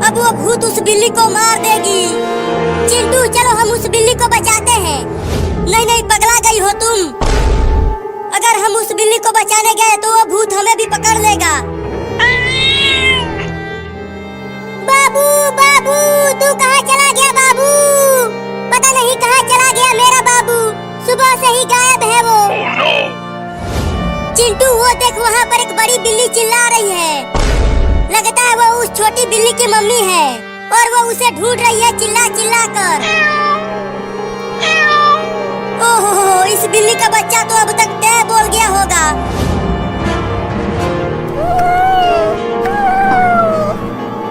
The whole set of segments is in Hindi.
अब वो भूत उस बिल्ली को मार देगी। चिंटू चलो हम उस बिल्ली को बचाते हैं। नहीं नहीं पगला गई हो तुम। अगर हम उस बिल्ली को बचाने गए तो वो भूत हमें भी पकड़ लेगा। बाबू बाबू तू कहाँ चला गया बाबू? पता नहीं कहाँ चला गया मेरा बाबू, सुबह से ही गायब है वो। चिंटू वो देख वहाँ पर एक बड़ी बिल्ली चिल्ला रही है। लगता है वो उस छोटी बिल्ली की मम्मी है और वो उसे ढूंढ रही है चिल्ला चिल्ला कर। ओहो इस बिल्ली का बच्चा तो अब तक तय बोल गया होगा।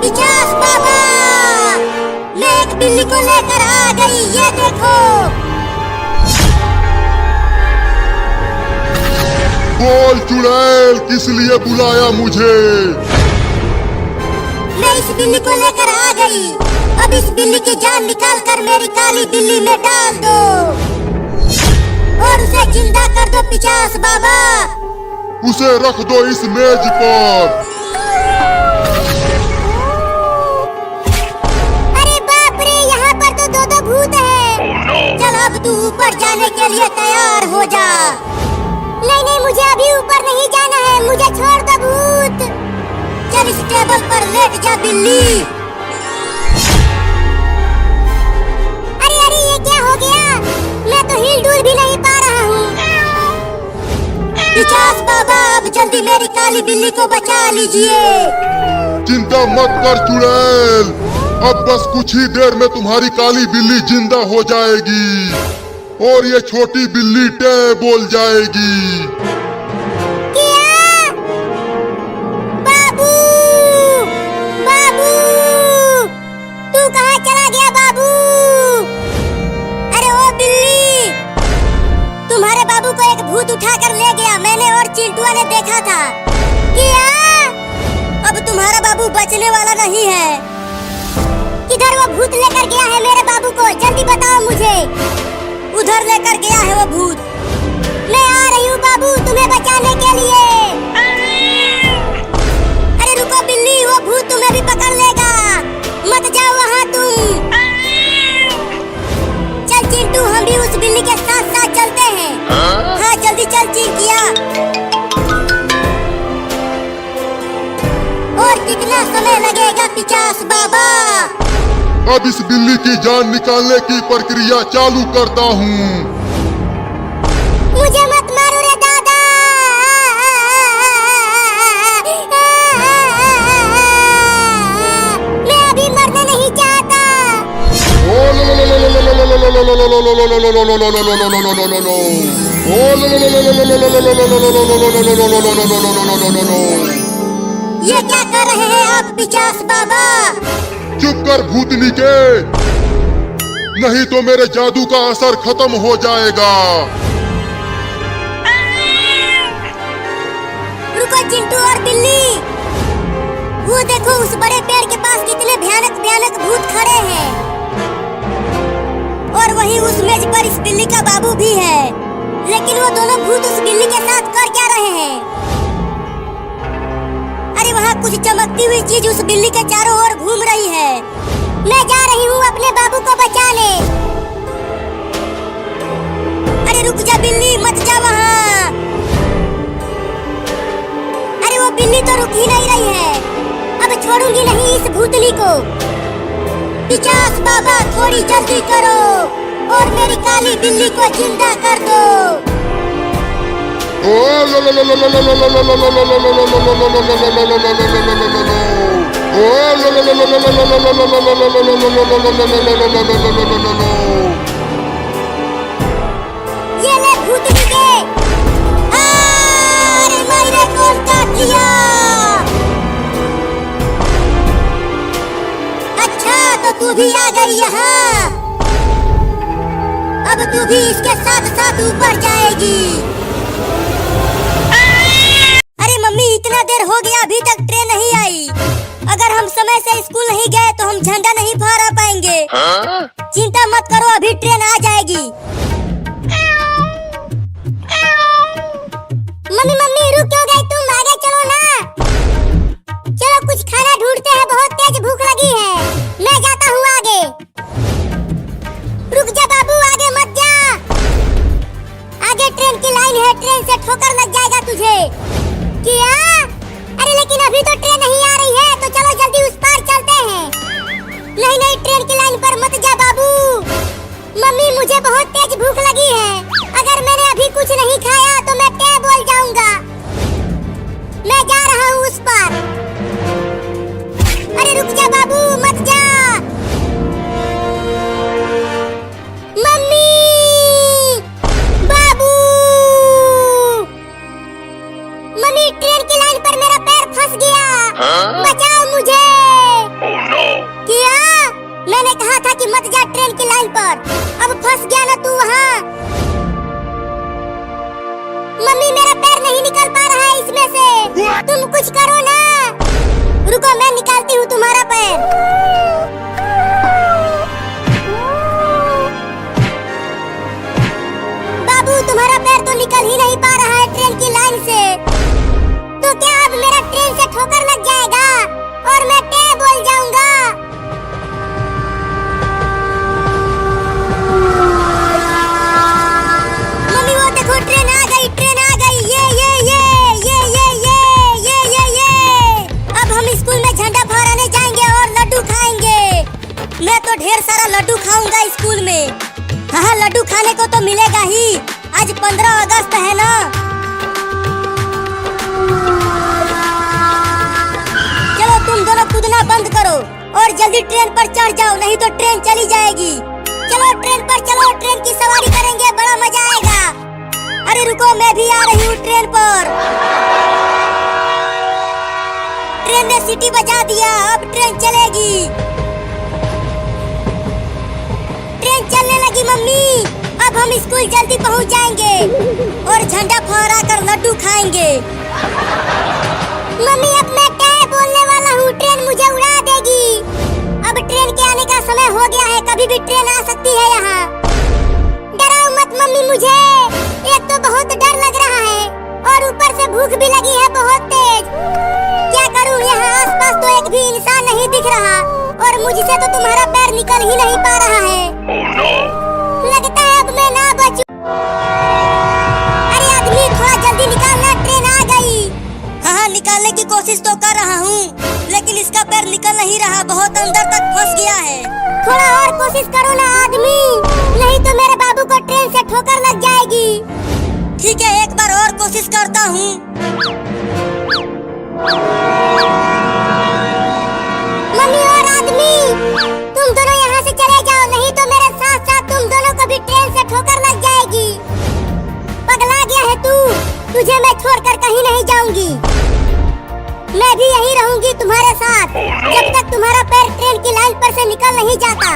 पिचास बाबा मैं एक बिल्ली को लेकर आ गई, ये देखो। बोल चुड़ैल किस लिए बुलाया मुझे? मैं इस बिल्ली को लेकर आ गई। अब इस बिल्ली की जान निकाल कर मेरी काली बिल्ली में डाल दो और उसे जिंदा कर दो पिचास बाबा। उसे रख दो इस मेज पर। अरे बाप रे यहाँ पर तो दो भूत हैं। चल अब तू ऊपर जाने के लिए तैयार हो जा। नहीं नहीं मुझे अभी ऊपर नहीं जाना है, मुझे छोड़ दो भूत। चल इस टेबल पर लेट जा बिल्ली। अरे अरे ये क्या हो गया? मैं तो हिल डुल भी नहीं पा रहा हूँ। पिचास बाबा अब जल्दी मेरी काली बिल्ली को बचा लीजिए। चिंता मत कर चुड़ैल, अब बस कुछ ही देर में तुम्हारी काली बिल्ली जिंदा हो जाएगी और ये छोटी बिल्ली टे बोल जाएगी। क्या? बाबू बाबू तू कहाँ चला गया बाबू? अरे ओ बिल्ली, तुम्हारे बाबू को एक भूत उठाकर ले गया, मैंने और चिंटुआ ने देखा था। क्या? अब तुम्हारा बाबू बचने वाला नहीं है। किधर वो भूत लेकर गया है मेरे बाबू को, जल्दी बताओ मुझे। उधर लेकर गया है वो भूत। मैं आ रही हूँ बाबू तुम्हें बचाने के लिए। अरे रुको बिल्ली, वो भूत तुम्हें भी पकड़ लेगा, मत जाओ वहाँ तुम। चल चिंटू हम भी उस बिल्ली के साथ साथ चलते हैं। हाँ जल्दी चल चिंटिया। और कितना समय लगेगा पिचास बाबा? अब इस बिल्ली की जान निकालने की प्रक्रिया चालू करता हूँ। मुझे मत मारो रे दादा। मैं अभी मरना नहीं चाहता। ये क्या कर रहे हैं आप पिचास बाबा? चुप कर भूतनी के, नहीं तो मेरे जादू का असर खत्म हो जाएगा। रुको चिंटू और बिल्ली, वो देखो उस बड़े पेड़ के पास कितने भयानक भयानक भूत खड़े हैं और वहीं उस मेज पर इस बिल्ली का बाबू भी है। लेकिन वो दोनों भूत उस बिल्ली के साथ कर क्या रहे हैं? अरे वहाँ कुछ चमकती हुई चीज उस बिल्ली के चारों ओर घूम रही है। मैं जा रही हूँ अपने बाबू को बचाने। अरे रुक जा बिल्ली, मत जा वहाँ। अरे वो बिल्ली तो रुक ही नहीं रही है, अब छोड़ूंगी नहीं इस भूतनी को। पिचास बाबा थोड़ी जल्दी करो और मेरी काली बिल्ली को जिंदा कर दो। ये ले भूतनी के। अरे मेरे कौन काट लिया? अच्छा तो तू भी आ गई यहाँ, अब तू भी इसके साथ साथ ऊपर जाएगी। अरे मम्मी इतना देर हो गया अभी तक ट्रेन नहीं आई। अगर हम समय से स्कूल नहीं गए तो हम झंडा नहीं फहरा पाएंगे। चिंता मत करो अभी ट्रेन आ जाएगी। मम्मी मम्मी रुक क्यों गई तुम? आगे चलो ना। चलो कुछ खाना ढूंढते हैं, बहुत तेज भूख लगी है। मत जा बाबू, मत जा। मम्मी, बाबू, मम्मी ट्रेन की लाइन पर मेरा पैर फंस गया, बचाओ मुझे। किया? मैंने कहा था कि मत जा ट्रेन की लाइन पर, अब फंस गया ना तू वहाँ। मम्मी मेरा पैर नहीं निकल पा रहा है इसमें से, तुम कुछ करो ना। रुको मैं निकालती हूँ तुम्हारा पैर। बाबू तुम्हारा पैर तो निकल ही नहीं पा रहा है ट्रेन की लाइन से, तो क्या अब मेरा ट्रेन से ठोकर लग जाएगा और मैं टे बोल जाऊंगा? मम्मी वो देखो ट्रेन आ गई, ट्रेन आ गई। ये। अब हम स्कूल में झंडा फहराने जाएंगे और लड्डू खाएंगे। मैं तो ढेर सारा लड्डू खाऊंगा स्कूल में। हाँ लड्डू खाने को तो मिलेगा ही, आज 15 अगस्त है ना। चलो तुम दोनों कूदना बंद करो और जल्दी ट्रेन पर चढ़ जाओ, नहीं तो ट्रेन चली जाएगी। चलो ट्रेन पर चलो, ट्रेन की सवारी करेंगे, बड़ा मजा आएगा। अरे रुको मैं भी आ रही हूँ ट्रेन पर। ट्रेन ने सीटी बजा दिया, अब ट्रेन चलेगी। ट्रेन चलने लगी मम्मी, अब हम स्कूल जल्दी पहुँच जाएंगे और झंडा फहरा कर लड्डू खाएंगे। मम्मी अब मैं क्या बोलने वाला हूँ, ट्रेन मुझे उड़ा देगी। अब ट्रेन के आने का समय हो गया है, कभी भी ट्रेन आ सकती है यहाँ। डराओ मत मम्मी मुझे, एक तो बहुत डर लग रहा है और ऊपर से भूख भी लगी है बहुत तेज। क्या करूँ, यहाँ आसपास तो एक भी इंसान नहीं दिख रहा और मुझसे तो तुम्हारा पैर निकल ही नहीं पा रहा है। लगता है अब मैं ना बचूं। अरे आदमी थोड़ा जल्दी निकालना, ट्रेन आ गई। हाँ निकालने की कोशिश तो कर रहा हूँ, लेकिन इसका पैर निकल नहीं रहा, बहुत अंदर तक फंस गया है। थोड़ा और कोशिश करो ना आदमी, नहीं तो मेरे बाबू को ट्रेन से ठोकर लग जाएगी। ठीक है एक बार और कोशिश करता हूँ। मम्मी और आदमी तुम दोनों यहाँ से चले जाओ, नहीं तो मेरे साथ साथ तुम दोनों को भी ट्रेन से ठोकर लग जाएगी। पगला गया है तू, तुझे मैं छोड़कर कहीं नहीं जाऊंगी। मैं भी यहीं रहूंगी तुम्हारे साथ जब तक तुम्हारा पैर ट्रेन की लाइन पर से निकल नहीं जाता।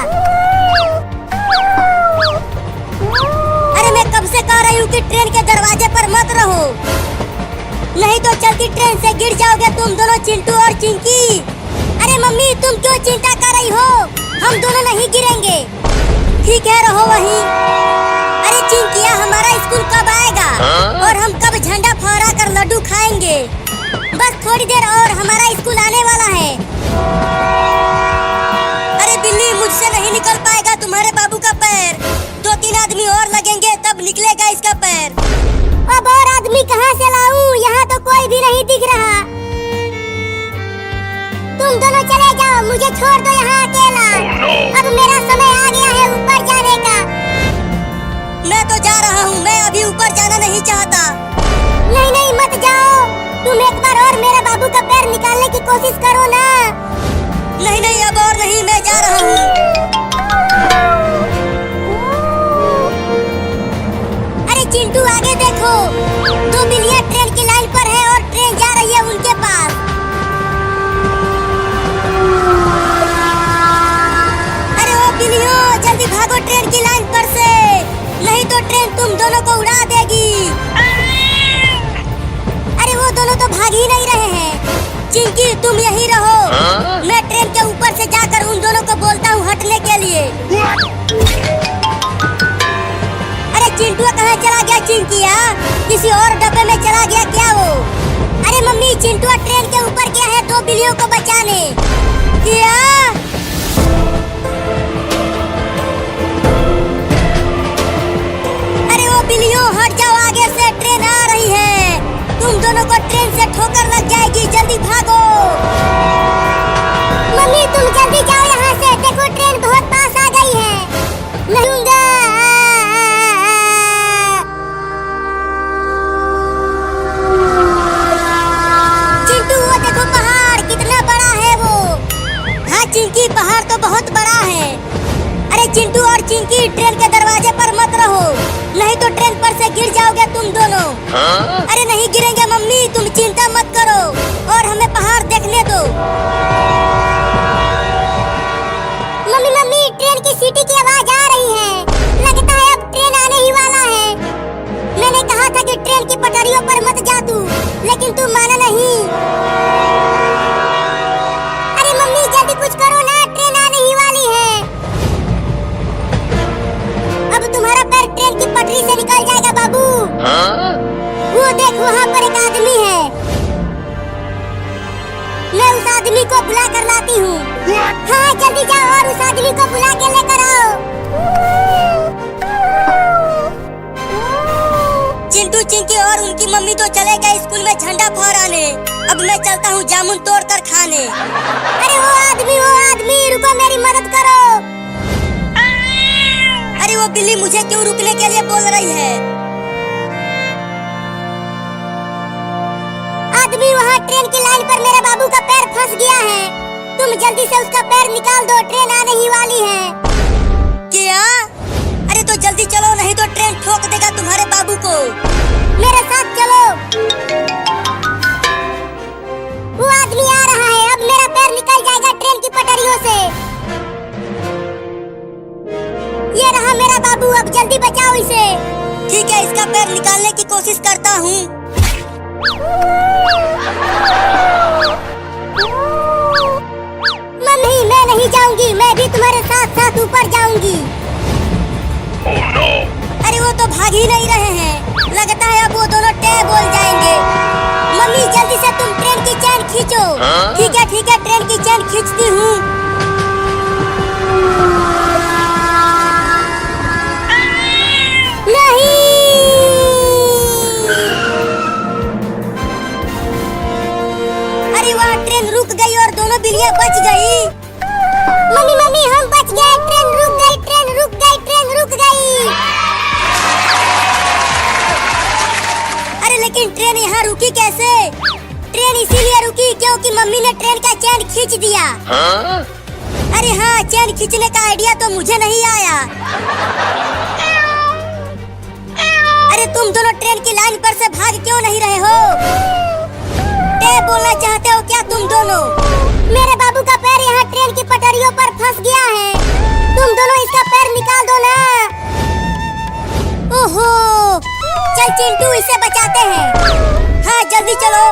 अरे मैं कब से कह रही हूँ कि ट्रेन के दरवाजे पर मत रहो, नहीं तो चलती ट्रेन से गिर जाओगे तुम दोनों, चिंटू और चिंकी। अरे मम्मी तुम क्यों चिंता कर रही हो, हम दोनों नहीं गिरेंगे। ठीक है रहो वहीं। अरे चिंकिया हमारा स्कूल कब आएगा और हम कब झंडा फहरा कर लड्डू खाएंगे? बस थोड़ी देर और हमारा स्कूल आने वाला है। अरे बिल्ली मुझसे नहीं निकल पाएगा तुम्हारे बाबू का पैर, 2-3 आदमी और लगेंगे तब निकलेगा इसका पैर। अब और आदमी कहाँ से लाऊं, यहाँ तो कोई भी नहीं दिख रहा। तुम दोनों चले जाओ, मुझे छोड़ दो यहाँ अकेला। अब मेरा समय आ गया है ऊपर जाने का। मैं तो जा रहा हूँ, मैं अभी ऊपर जाना नहीं चाहता। नहीं नहीं मत जाओ, तुम एक बार और मेरे बाबू का पैर निकालने की कोशिश करो ना। नहीं नहीं अब और नहीं, मैं जा रहा हूँ। अरे चिंटू आगे देखो, 2 बिल्लियाँ ट्रेन की लाइन पर है और ट्रेन जा रही है उनके पास। अरे ओ बिल्लियों जल्दी भागो ट्रेन की लाइन पर से, नहीं तो ट्रेन तुम दोनों को उड़ा देगी। अरे वो दोनों तो भाग ही नहीं रहे हैं। चिंकी तुम यहीं रहो, मैं ट्रेन के ऊपर से जाकर उन दोनों को बोलता हूँ हटने के लिए। अरे चिंटू कहाँ चला गया चिंकिया, किसी और डब्बे में चला गया क्या वो? अरे मम्मी चिंटू ट्रेन के ऊपर गया है 2 बिल्लियों को बचाने। क्या? अरे वो बिल्लियों हट जाओ, आगे से ट्रेन आ रही है, तुम दोनों को ट्रेन से ठोकर लग जाएगी, जल्दी भागो। मम्मी तुम जल्दी जाओ यहाँ से, देखो ट्रेन बहुत पास आ गई है। नहीं दूंगा। चिंटू वो देखो पहाड़ कितना बड़ा है वो। हाँ चिंकी, पहाड़ तो बहुत बड़ा है। अरे चिंटू और चिंकी, ट्रेन के दरवाजे पर मत रहो, नहीं तो ट्रेन पर से गिर जाओगे तुम दोनों। अरे नहीं गिरेंगे मम्मी, तुम चिंता मत करो और हमें पहाड़ देखने दो। मम्मी मम्मी, ट्रेन की सीटी की आवाज आ रही है, लगता है अब ट्रेन आने ही वाला है। मैंने कहा था कि ट्रेन की पटरियों पर मत जा तू, लेकिन तू माना नहीं। अरे मम्मी जल्दी कुछ करो ना, ट्रेन आने ही वाली है। अब तुम्हारा पैर ट्रेन की पटरी से निकल जाएगा बाबू। वो देख, वहाँ पर एक आदमी है, मैं उस आदमी को बुला कर लाती हूँ। हाँ जल्दी जाओ और उस आदमी को बुला के लेकर आओ। चिंटू चिंकी और उनकी मम्मी तो चले गए स्कूल में झंडा फहराने। अब मैं चलता हूँ जामुन तोड़ कर खाने। अरे वो आदमी रुको, मेरी मदद करो। अरे वो बिल्ली मुझे क्यों रुकने के लिए बोल रही है? आदमी, वहाँ ट्रेन की लाइन पर मेरे बाबू का पैर फंस गया है, तुम जल्दी से उसका पैर निकाल दो, ट्रेन आने ही वाली है। क्या? अरे तो जल्दी चलो, नहीं तो ट्रेन ठोक देगा तुम्हारे बाबू को। मेरे साथ चलो। वो आदमी आ रहा है, अब मेरा पैर निकल जाएगा ट्रेन की पटरियों से। ये रहा मेरा बाबू, अब जल्दी बचाओ इसे। ठीक है, इसका पैर निकालने की कोशिश करता हूँ। मम्मी मैं नहीं जाऊंगी, मैं भी तुम्हारे साथ साथ ऊपर जाऊंगी। Oh, no. अरे वो तो भाग ही नहीं रहे हैं, लगता है अब वो दोनों टे बोल जाएंगे। मम्मी जल्दी से तुम ट्रेन की चैन खींचो। ठीक है, ट्रेन की चैन खींचती हूँ। नहीं, अरे वहाँ ट्रेन रुक गई और दोनों बिल्लियाँ बच गई। मम्मी हम बच गए, ट्रेन रुक गई। अरे लेकिन ट्रेन यहाँ रुकी कैसे? ट्रेन इसीलिए रुकी क्योंकि मम्मी ने ट्रेन का चैन खींच दिया। अरे हाँ, चैन खींचने का आइडिया तो मुझे नहीं आया। अरे तुम दोनों ट्रेन की लाइन पर से भाग क्यों नहीं रहे हो? टे बोलना चाहते हो क्या तुम दोनों? मेरे बाबू का पैर यहाँ ट्रेन की पटरियों पर फंस गया है, तुम दोनों इसका पैर निकाल दो ना। ओहो, चल चिंटू इसे बचाते हैं। हाँ जल्दी चलो।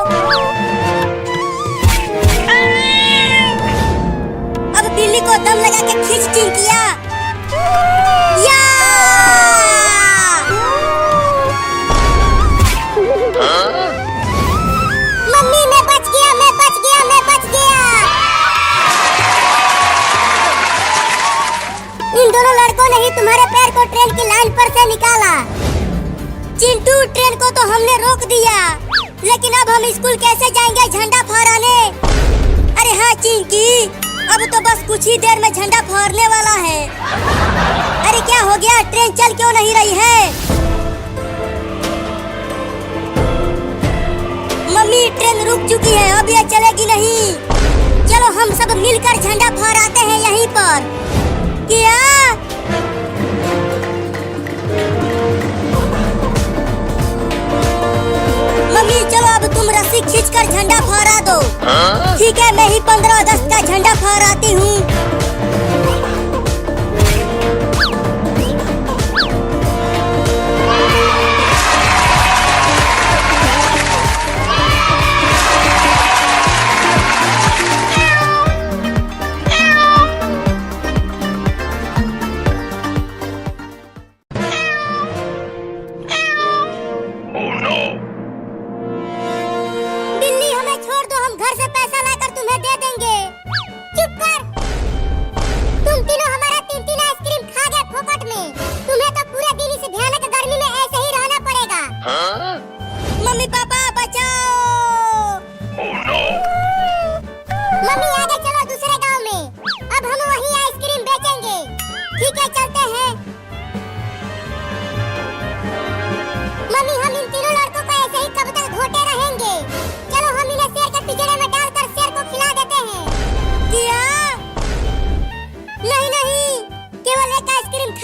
अब बिल्ली को दम लगा के खींच चिंकिया। या! मम्मी मैं बच गया। इन दोनों लड़कों ने ही तुम्हारे पैर को ट्रेन की लाइन पर से निकाला। चिंटू, ट्रेन को तो हमने रोक दिया, लेकिन अब हम स्कूल कैसे जाएंगे झंडा फहराने? अरे हाँ चिंकी, अब तो बस कुछ ही देर में झंडा फहरने वाला है। अरे क्या हो गया, ट्रेन चल क्यों नहीं रही है? मम्मी ट्रेन रुक चुकी है, अब ये चलेगी नहीं। चलो हम सब मिलकर झंडा फहराते हैं यहीं पर। क्या? मम्मी चलो अब तुम रस्सी खींचकर झंडा फहरा दो। ठीक है, मैं ही 15 अगस्त का झंडा फहराती हूँ। बिल्ली हमें छोड़ दो, हम घर से पैसा लाकर तुम्हें दे देंगे। चुप कर।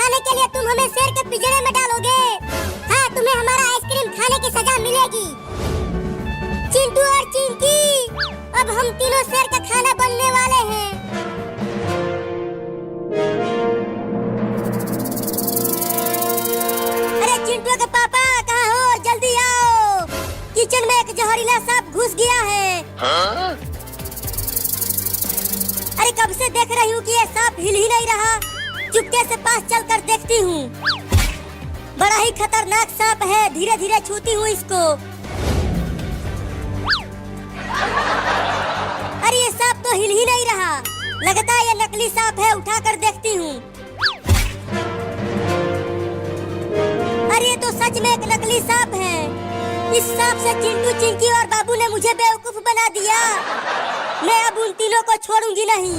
बचाने के लिए तुम हमें शेर के पिंजरे में डालोगे। हाँ, तुम्हें हमारा आइसक्रीम खाने की सजा मिलेगी। चिंटू और चिंकी, अब हम तीनों शेर का खाना बनने वाले हैं। अरे चिंटू के पापा कहाँ हो? जल्दी आओ, किचन में एक जहरीला सांप घुस गया है। हाँ? अरे कब से देख रही हूँ कि ये सांप हिल ही नहीं रहा। चुपके से पास चलकर देखती हूँ। बड़ा ही खतरनाक सांप है। धीरे धीरे छूती हूँ इसको। अरे ये सांप तो हिल ही नहीं रहा। लगता है ये नकली सांप है। उठाकर देखती हूँ। अरे ये तो सच में एक नकली सांप है। इस सांप से चिंटू, चिंकी और बाबू ने मुझे बेवकूफ बना दिया। मैं अब उन तीनों को छोड़ूंगी नहीं।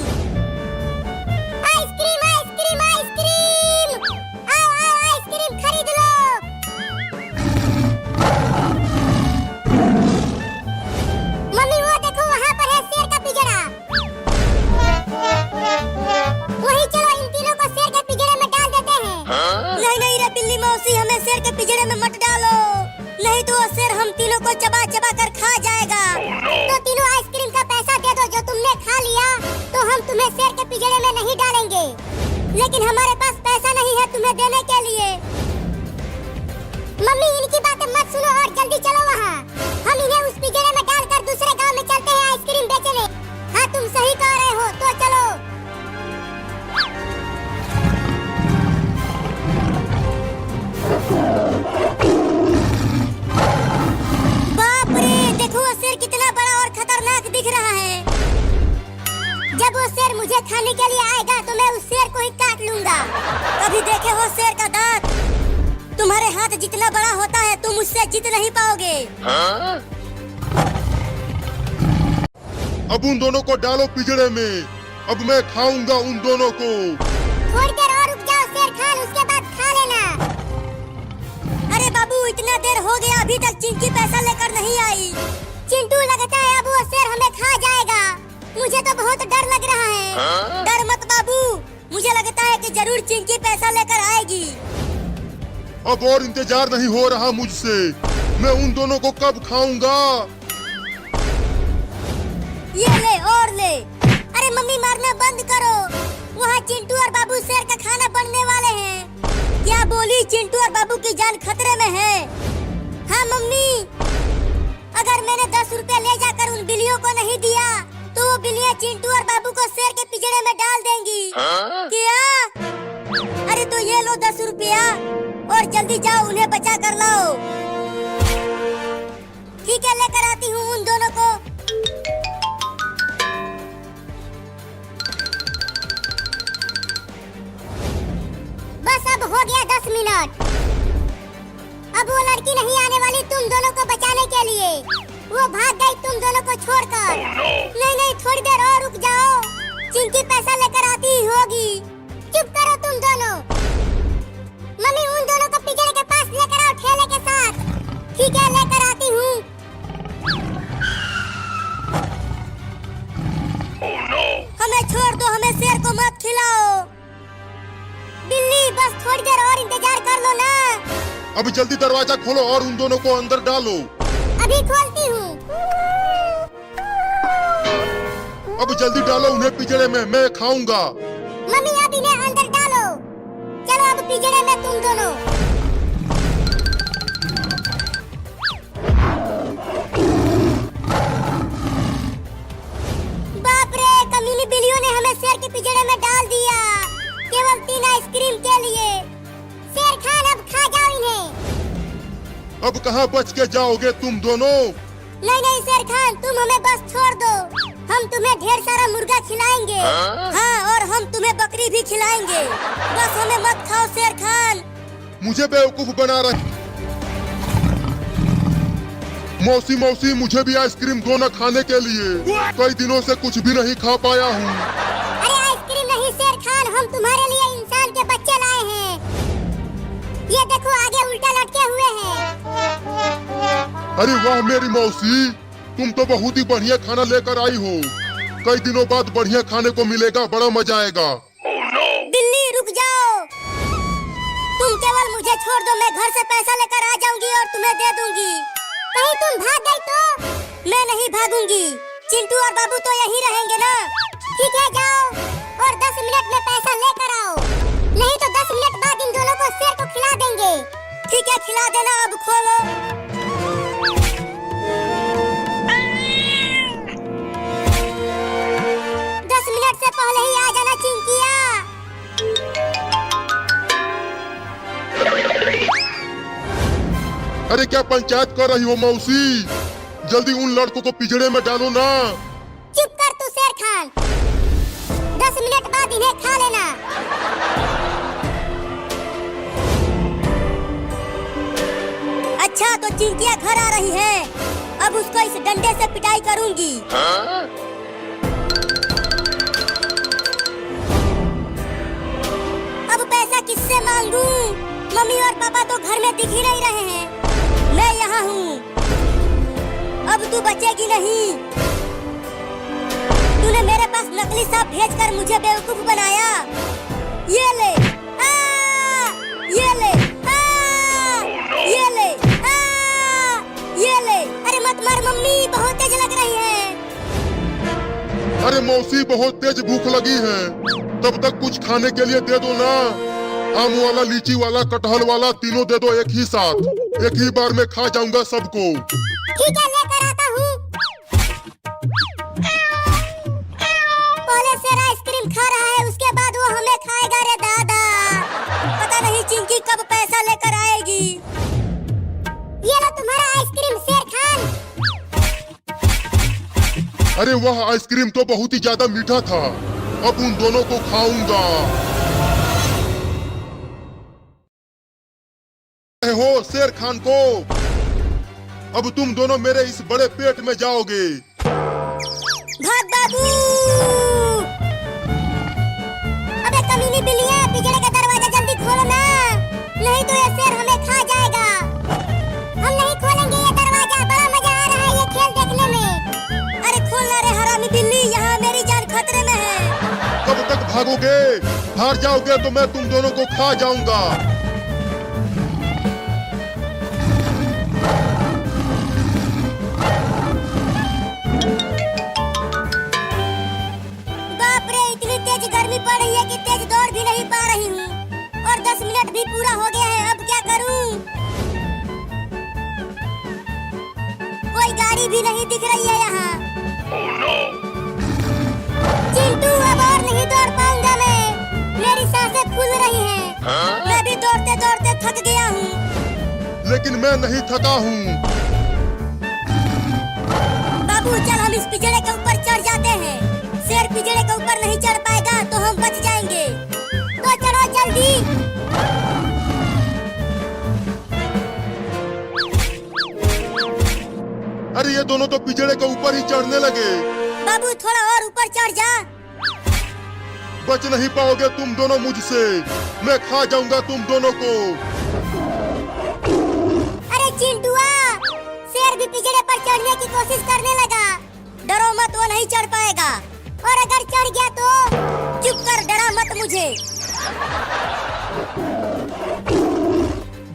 Ice cream, ice cream, ice cream! आओ आओ, आइसक्रीम खरीद लो। मम्मी वो देखो, वहाँ पर है शेर का पिंजरा। वही चलो, इन तीनों को शेर के पिंजरे में डाल देते हैं। हाँ? नहीं नहीं रे बिल्ली मौसी, हमें शेर के पिंजरे में मत डालो। नहीं तो वो शेर हम तीनों को चबा चबा कर खा जाएगा। तो तीनों आइसक्रीम का पैसा दे दो जो तुमने खा लिया, तो हम तुम्हें शेर के पिंजरे में नहीं डालेंगे। लेकिन हमारे पास पैसा नहीं है तुम्हें देने के लिए। मम्मी इनकी बातें मत सुनो और जल्दी चलो वहाँ। हम इन्हें उस पिंजरे में डालकर दूसरे गांव में चलते हैं आइसक्रीम बेचने। हाँ तुम सही कह रहे हो, तो चलो। बाप रे, देखो वो शेर कितना बड़ा और खतरनाक दिख रहा है। जब वो शेर मुझे खाने के लिए आएगा तो मैं उस शेर को ही काट लूंगा। कभी देखे हो शेर का दांत? तुम्हारे हाथ जितना बड़ा होता है तुम उससे जीत नहीं पाओगे। हाँ? अब उन दोनों को डालो पिंजरे में। अब मैं खाऊंगा उन दोनों को। थोड़ी देर और रुक जाओ शेर खान, उसके बाद खा लेना। अरे बाबू, इतना देर हो गया, अभी तक चिंकी पैसा लेकर नहीं आई। चिंटू, लगता है अब वो शेर हमें खा जाएगा। मुझे तो बहुत डर लग रहा है। हाँ? डर मत बाबू, मुझे लगता है कि जरूर चिंकी पैसा लेकर आएगी। अब और इंतजार नहीं हो रहा मुझसे। मैं उन दोनों को कब खाऊंगा? ये ले और ले। अरे मम्मी, मारना बंद करो। वहाँ चिंटू और बाबू शेर का खाना बनने वाले हैं। क्या बोली? चिंटू और बाबू की जान खतरे में है। हाँ मम्मी, अगर मैंने 10 रुपए ले जाकर उन बिल्लियों को नहीं दिया तो वो बिल्लियाँ चिंटू और बाबू को शेर के पिंजरे में डाल देंगी। हाँ? क्या? अरे तो ये लो 10 रुपया और जल्दी जाओ, उन्हें बचा कर लाओ। ठीक है, लेकर आती हूँ उन दोनों को। बस अब हो गया 10 मिनट। अब वो लड़की नहीं आने वाली तुम दोनों को बचाने के लिए। वो भाग गई तुम दोनों को छोड़कर। नहीं नहीं, थोड़ी देर और रुक जाओ। चिंकी पैसा लेकर आती ही होगी। चुप करो तुम दोनों। मम्मी, उन दोनों को पिंजरे के पास लेकर आओ ठेले के साथ। ठीक है, लेकर आती हूँ। हमें छोड़ दो, हमें शेर को मत खिलाओ। बिल्ली, बस थोड़ी देर और इंतजार कर लो ना। अब जल्दी दरवाजा खोलो और उन दोनों को अंदर डालो। अभी खोलती हूँ। अब जल्दी डालो उन्हें पिंजरे में, मैं खाऊंगा। मम्मी, अब इन्हें अंदर डालो। चलो अब पिंजरे में तुम दोनों। बाप रे, कमीनी बिल्लियों ने हमें शेर के पिंजरे में डाल दिया, केवल 3 आइसक्रीम के लिए। शेर खान, अब खा जाओ इन्हें। अब कहाँ बच के जाओगे तुम दोनों? नहीं नहीं शेर खान, तुम हमें बस छोड़ दो। हम तुम्हें ढेर सारा मुर्गा खिलाएंगे। हाँ, और हम तुम्हें बकरी भी खिलाएंगे। बस हमें मत खाओ शेर खान। मुझे बेवकूफ बना रहे। मौसी मौसी, मुझे भी आइसक्रीम दो ना खाने के लिए। कई दिनों से कुछ भी नहीं खा पाया हूँ। अरे आइसक्रीम नहीं शेर खान, हम तुम्हारे लिए इंसान के बच्चे लाए हैं। ये देखो, आगे उल्टा लटके हुए हैं। अरे वाह मेरी मौसी, तुम तो बहुत ही बढ़िया खाना लेकर आई हो। कई दिनों बाद बढ़िया खाने को मिलेगा, बड़ा मजा आएगा। बिल्ली रुक जाओ। मुझे छोड़ दो, मैं घर से पैसा लेकर आ जाऊंगी और तुम्हें दे दूंगी। कहीं तुम भाग गई तो? मैं नहीं भागूंगी, चिंटू और बाबू तो यहीं रहेंगे ना। ठीक है, जाओ और 10 मिनट में पैसा लेकर आओ, नहीं तो 10 मिनट बाद इन दोनों को शेर को खिला देंगे। ठीक है, खिला देना, अब खोलो। 10 मिनट से पहले ही आ जाना चिंकिया। अरे क्या पंचायत कर रही हो मौसी? जल्दी उन लड़कों को पिंजड़े में डालो ना। चुप कर तू शेर खान, 10 मिनट बाद इन्हें खा लेना। अच्छा, तो चिंकिया घर आ रही है, अब उसको इस डंडे से पिटाई करूंगी। अब पैसा किससे मांगू? मम्मी और पापा तो घर में दिख ही नहीं रहे हैं, मैं यहाँ हूँ। अब तू बचेगी नहीं। तूने मेरे पास नकली सांप भेजकर मुझे बेवकूफ बनाया। ये ले, ये ले, ये ले, ये ले। अरे मत मार मम्मी, बहुत तेज लग रही है। अरे मौसी, बहुत तेज भूख लगी है, तब तक कुछ खाने के लिए दे दो ना। आम वाला, लीची वाला, कटहल वाला, तीनों दे दो एक ही साथ, एक ही बार में खा जाऊंगा सबको। ठीक है, लेकर आता हूँ। पहले शेर आइसक्रीम खा रहा है, उसके बाद वो हमें खाएगा। रे दादा, पता नहीं चिंकी कब पैसा लेकर आएगी। ये लो तुम्हारा आइसक्रीम शेर खान। अरे वह आइसक्रीम तो बहुत ही ज्यादा मीठा था, अब उन दोनों को खाऊंगा। हो शेर खान को, अब तुम दोनों मेरे इस बड़े पेट में जाओगे। भाग बाबू! अबे कमीनी बिल्लियाँ, पिंजरे का दरवाजा जल्दी खोलो ना, नहीं तो ये शेर हमें खा जाएगा। हम नहीं खोलेंगे ये दरवाजा, बड़ा मजा आ रहा है ये खेल देखने में। अरे खोलना रे हरामी बिल्ली, यहाँ मेरी जान खतरे में है। कब तक भागोगे? हार जाओगे तो मैं तुम दोनों को खा जाऊंगा। पड़ रही है कि तेज दौड़ भी नहीं पा रही हूँ, और 10 मिनट भी पूरा हो गया है। अब क्या करूँ? कोई गाड़ी भी नहीं दिख रही है यहाँ। चिंटू, अब और नहीं दौड़ पाऊंगा मैं, मेरी सांसें फूल रही हैं। मैं भी दौड़ते दौड़ते थक गया हूँ। लेकिन मैं नहीं थका हूँ। बाबू चल, हम इस पिंजरे के ऊपर चढ़ जाते हैं। शेर पिंजरे के ऊपर नहीं चढ़ पाएगा तो हम बच जाएंगे। तो चढ़ो जल्दी। अरे ये दोनों तो पिंजरे के ऊपर ही चढ़ने लगे। बाबू थोड़ा और ऊपर चढ़ जा। बच नहीं पाओगे तुम दोनों मुझसे, मैं खा जाऊंगा तुम दोनों को। अरे चिंटुआ, शेर भी पिंजरे पर चढ़ने की कोशिश करने लगा। डरो मत, वो नहीं चढ़ पाएगा, और अगर चढ़ गया तो चुप कर, डरा मत मुझे।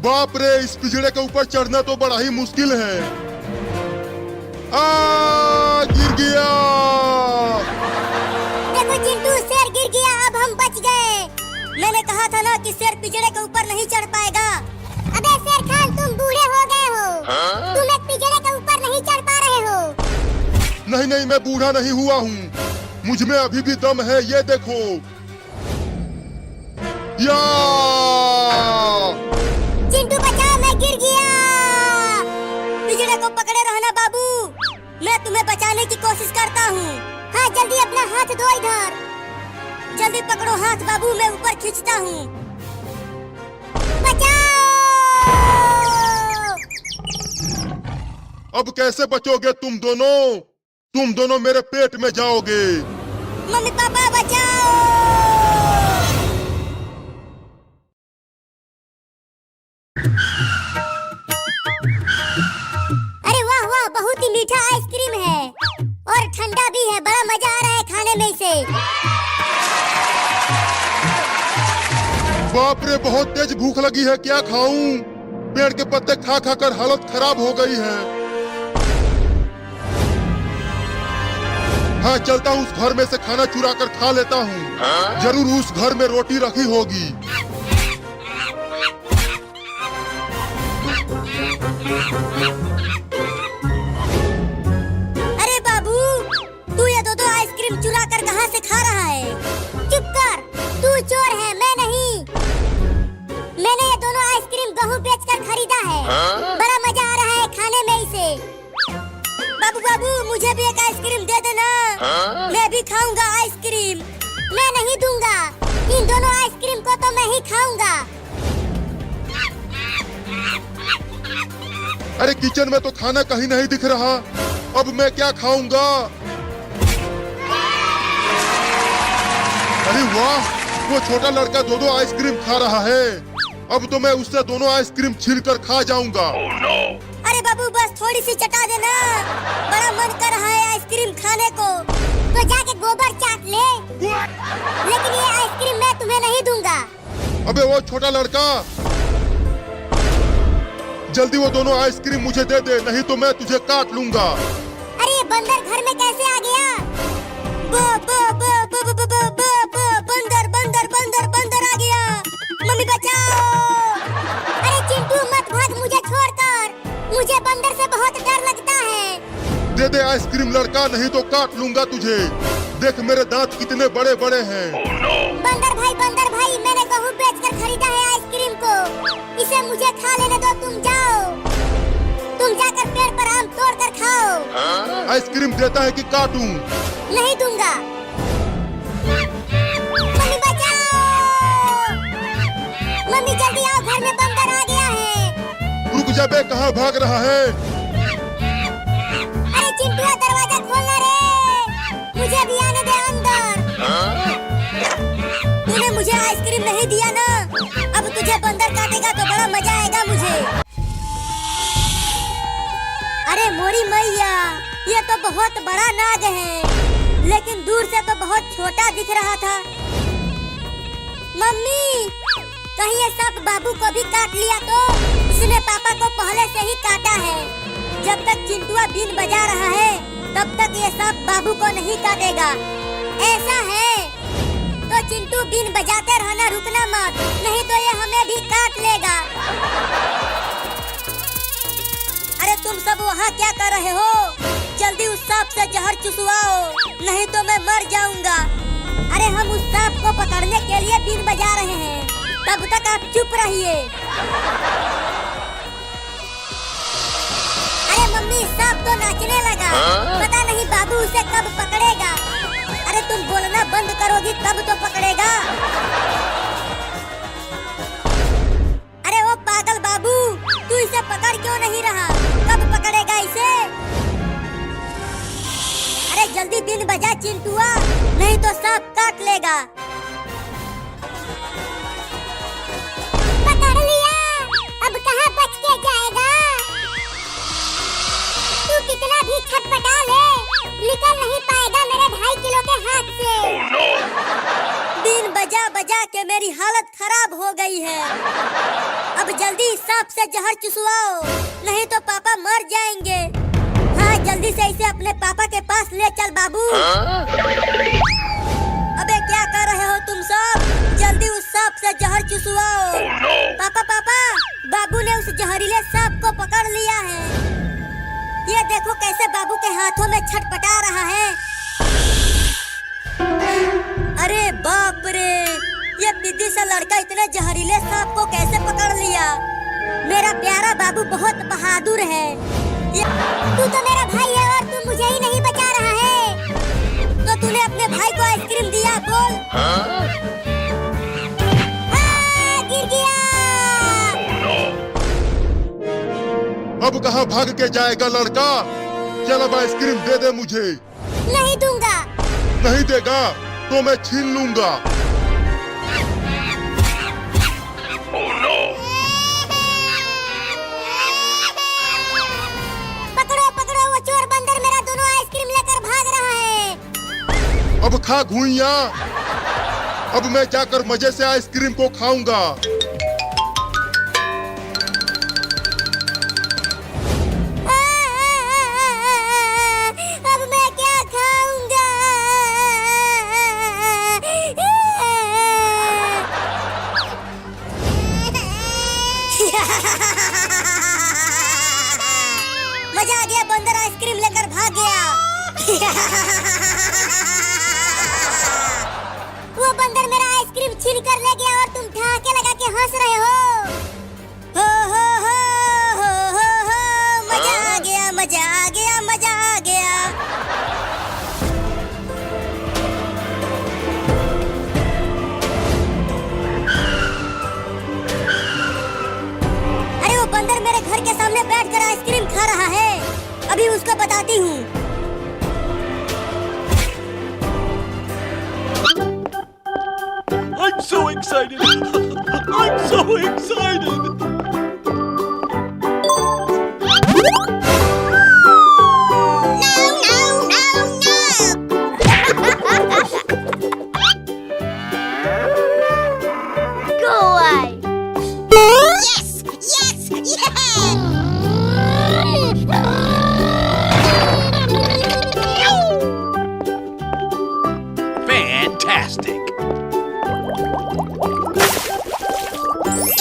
बाप रे, इस पिंजरे के ऊपर चढ़ना तो बड़ा ही मुश्किल है। गिर गया। देखो चिंटू, शेर गिर गया, अब हम बच गए। मैंने कहा था ना कि शेर पिंजरे के ऊपर नहीं चढ़ पाएगा। अबे शेर खान, तुम बूढ़े हो गए हो, तुम एक पिंजरे के ऊपर नहीं चढ़ पा रहे हो। नहीं नहीं, मैं बूढ़ा नहीं हुआ हूँ, मुझ में अभी भी दम है, ये देखो। या चिंटू बचाओ, मैं गिर गया। पिंजरे को पकड़े रहना बाबू, मैं तुम्हें बचाने की कोशिश करता हूँ। हाँ जल्दी अपना हाथ दो इधर, जल्दी पकड़ो हाथ बाबू, मैं ऊपर खींचता हूँ। बचाओ! अब कैसे बचोगे तुम दोनों? तुम दोनों मेरे पेट में जाओगे। मम्मी पापा बचाओ! अरे वाह वाह, बहुत ही मीठा आइसक्रीम है और ठंडा भी है, बड़ा मजा आ रहा है खाने में इसे। बाप रे, बहुत तेज भूख लगी है, क्या खाऊं? पेड़ के पत्ते खा खा कर हालत खराब हो गई है। हाँ, चलता हूँ, उस घर में से खाना चुरा कर खा लेता हूँ। जरूर उस घर में रोटी रखी होगी। अरे बाबू, तू ये दो आइसक्रीम चुरा कर कहाँ से खा रहा है? चुप कर, तू चोर है, मैं नहीं। मैंने ये दोनों आइसक्रीम गेहूं बेचकर खरीदा है। बड़ा मजा आ रहा है खाने में इसे। बाबू बाबू, मुझे भी एक आइसक्रीम दे देना। मैं भी खाऊंगा आइसक्रीम। मैं नहीं दूंगा, इन दोनों आइसक्रीम को तो मैं ही खाऊंगा। अरे किचन में तो खाना कहीं नहीं दिख रहा, अब मैं क्या खाऊंगा? अरे वाह, वो छोटा लड़का दो आइसक्रीम खा रहा है। अब तो मैं उससे दोनों आइसक्रीम छीलकर खा जाऊंगा। अरे बाबू, बस थोड़ी सी चटा देना, बड़ा मन कर रहा है आइसक्रीम खाने को। तो जाके गोबर चाट ले। लेकिन ये आइसक्रीम मैं तुम्हें नहीं दूंगा। अबे वो छोटा लड़का, जल्दी वो दोनों आइसक्रीम मुझे दे दे, नहीं तो मैं तुझे काट लूंगा। अरे ये बंदर घर में कैसे आ गया? बो बो बो बो बो बो बो बो बो, बंदर बंदर बंदर बंदर आ गया। मम्मी बचाओ। अरे चिंटू, मत भाग मुझे छोड़कर, मुझे बंदर से बहुत डर लगता है। दे दे आइसक्रीम लड़का, नहीं तो काट लूंगा तुझे। देख मेरे दांत कितने बड़े बड़े हैं। बंदर भाई, मैंने गेहूं बेचकर खरीदा है आइसक्रीम को। इसे मुझे खा लेने दो, तुम जाओ। तुम जाकर पेड़ पर आम तोड़ कर खाओ। आइसक्रीम देता है कि काटूं? नहीं दूंगा। मम्मी बचाओ। मम्मी जल्दी आओ, घर में बंदर आ गया है। रुक जा बे, कहाँ भाग रहा है? अरे चिंटू, दरवाजा खोलना रे, मुझे भी आने दे अंदर। तूने मुझे आइसक्रीम नहीं दिया ना, अब तुझे बंदर काटेगा तो बड़ा मजा आएगा मुझे। अरे मोरी मैया, ये तो बहुत बड़ा नाग है, लेकिन दूर से तो बहुत छोटा दिख रहा था। मम्मी, कहीं ये सांप बाबू को भी काट लिया तो? इसने पापा को पहले से ही काटा है। जब तक चिंटुआ बीन बजा रहा है, तब तक ये सांप बाबू को नहीं काटेगा। ऐसा है तो चिंटू बीन बजाते रहना, रुकना मत, नहीं तो ये हमें भी काट लेगा। अरे तुम सब वहाँ क्या कर रहे हो? जल्दी उस सांप से जहर चुसवाओ, नहीं तो मैं मर जाऊंगा। अरे हम उस सांप को पकड़ने के लिए बीन बजा रहे हैं, तब तक आप चुप रहिए। अरे मम्मी, सांप तो नाचने लगा, पता नहीं बाबू उसे कब पकड़ेगा। अरे तुम बोलना बंद करोगी तब तो पकड़ेगा। अरे वो पागल बाबू, तू इसे पकड़ क्यों नहीं रहा? कब पकड़ेगा इसे? अरे जल्दी बीन बजा चिंटुआ, नहीं तो सांप काट लेगा। पकड़ लिया, अब कहाँ बच के जाएगा? तू कितना भी छटपटा ले, निकल नहीं पाएगा मेरे 2.5 किलो के हाथ से। बीन बजा बजा के मेरी हालत खराब हो गई है। अब जल्दी सांप से जहर चुसवाओ, नहीं तो पापा मर जाएंगे। हाँ, जल्दी से इसे अपने पापा के पास ले चल बाबू। अबे क्या कर रहे हो तुम सब? जल्दी उस सांप से जहर चुसवाओ। पापा पापा, बाबू ने उस जहरीले सांप को पकड़ लिया है। ये देखो कैसे बाबू के हाथों में छटपटा रहा है। अरे बाप रे, ये पिद्दी सा लड़का इतने जहरीले सांप को कैसे पकड़ लिया? मेरा प्यारा बाबू बहुत बहादुर है। तू तो मेरा भाई है और तू मुझे ही नहीं बचा रहा है। तो तूने अपने भाई को आइसक्रीम दिया, बोल। गिर गया। अब कहाँ भाग के जाएगा लड़का? चल अब आइसक्रीम दे दे मुझे। नहीं दूंगा। नहीं देगा तो मैं छीन लूंगा। पकड़ो पकड़ो, वो चोर बंदर मेरा दोनों आइसक्रीम लेकर भाग रहा है। अब खा घुइया। अब मैं जाकर मजे से आइसक्रीम को खाऊंगा। अब मैं क्या खाऊंगा? मजा आ गया, बंदर आइसक्रीम लेकर भाग गया। वो बंदर मेरा आइसक्रीम छीन कर ले गया और तुम ठहाके लगा के हंस रहे हो। हो हो हो हो हो हो, मजा आ गया, मजा आ गया, मजा आ गया। अरे वो बंदर मेरे घर के सामने बैठकर आइसक्रीम खा रहा है, अभी उसको बताती हूँ। I'm so excited! I'm so excited! Go away! Yes! Yes! Fantastic!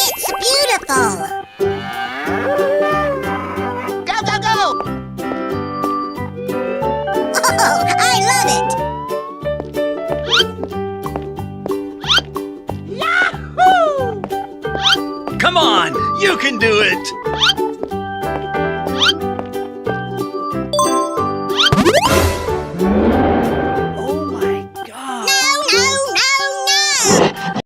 It's beautiful! Go, go, go! Oh, I love it! Come on! You can do it!